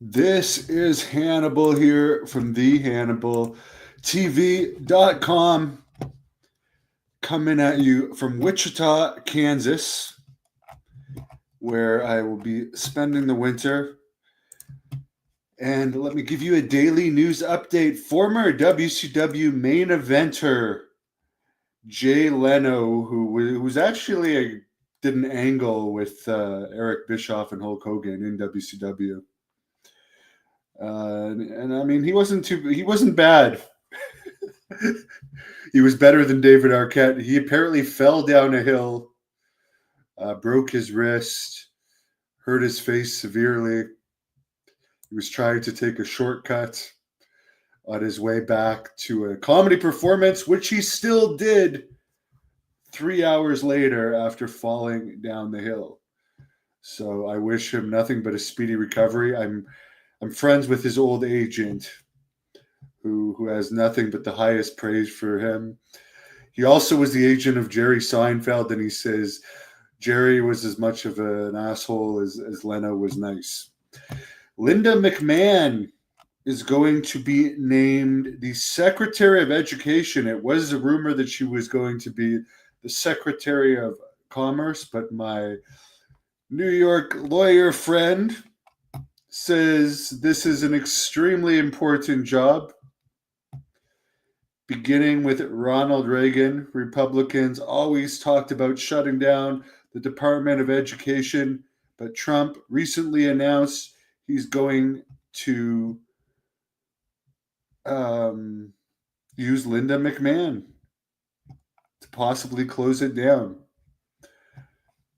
This is Hannibal here from the HannibalTV.com, coming at you from Wichita, Kansas, where I will be spending the winter. And let me give you a daily news update. Former WCW main eventer Jay Leno, who was actually did an angle with Eric Bischoff and Hulk Hogan in WCW. And I mean, he wasn't bad. He was better than David Arquette. He apparently fell down a hill, broke his wrist, hurt his face severely. He was trying to take a shortcut on his way back to a comedy performance, which he still did 3 hours later after falling down the hill. So I wish him nothing but a speedy recovery. I'm friends with his old agent, who has nothing but the highest praise for him. He also was the agent of Jerry Seinfeld, and he says Jerry was as much of an asshole as Leno was nice. Linda McMahon is going to be named the Secretary of Education. It was a rumor that she was going to be the Secretary of Commerce, but my New York lawyer friend says this is an extremely important job. Beginning with Ronald Reagan, Republicans always talked about shutting down the Department of Education, but Trump recently announced he's going to use Linda McMahon to possibly close it down.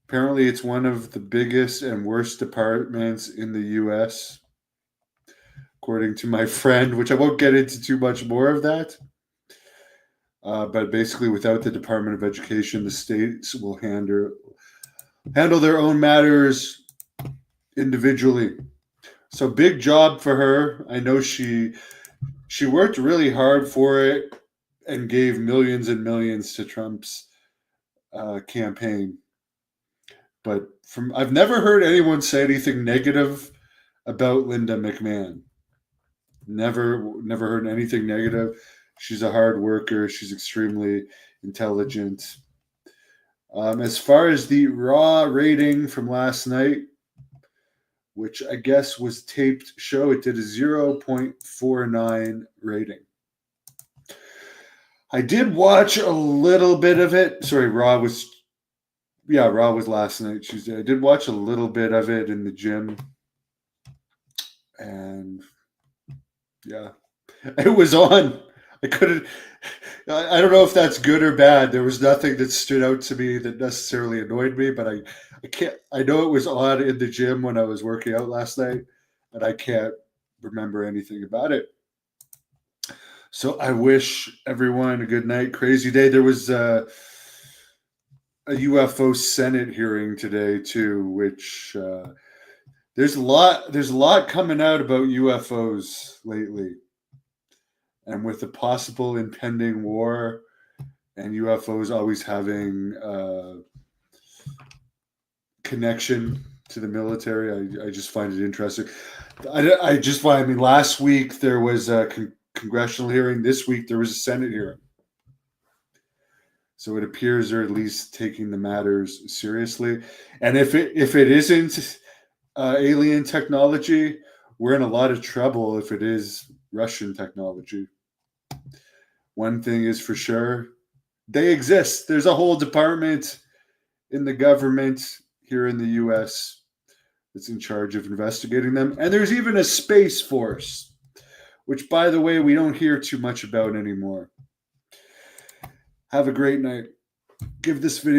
Apparently, it's one of the biggest and worst departments in the U.S., according to my friend, which I won't get into too much more of that. But basically, without the Department of Education, the states will handle their own matters individually. So big job for her. I know she worked really hard for it and gave millions and millions to Trump's campaign. But I've never heard anyone say anything negative about Linda McMahon. Never heard anything negative. She's a hard worker. She's extremely intelligent. As far as the Raw rating from last night, which I guess was taped show, it did a 0.49 rating. I did watch a little bit of it. Sorry, Raw was last night, Tuesday. I did watch a little bit of it in the gym. And yeah, it was on. I don't know if that's good or bad. There was nothing that stood out to me that necessarily annoyed me, but I know it was on in the gym when I was working out last night, and I can't remember anything about it. So I wish everyone a good night. Crazy day. There was a UFO Senate hearing today too, which there's a lot coming out about UFOs lately. And with the possible impending war and UFOs always having connection to the military, I just find it interesting. Last week there was a congressional hearing. This week there was a Senate hearing. So it appears they're at least taking the matters seriously. And if it isn't alien technology, we're in a lot of trouble if it is Russian technology. One thing is for sure, they exist. There's a whole department in the government here in the U.S. that's in charge of investigating them. And there's even a Space Force, which, by the way, we don't hear too much about anymore. Have a great night. Give this video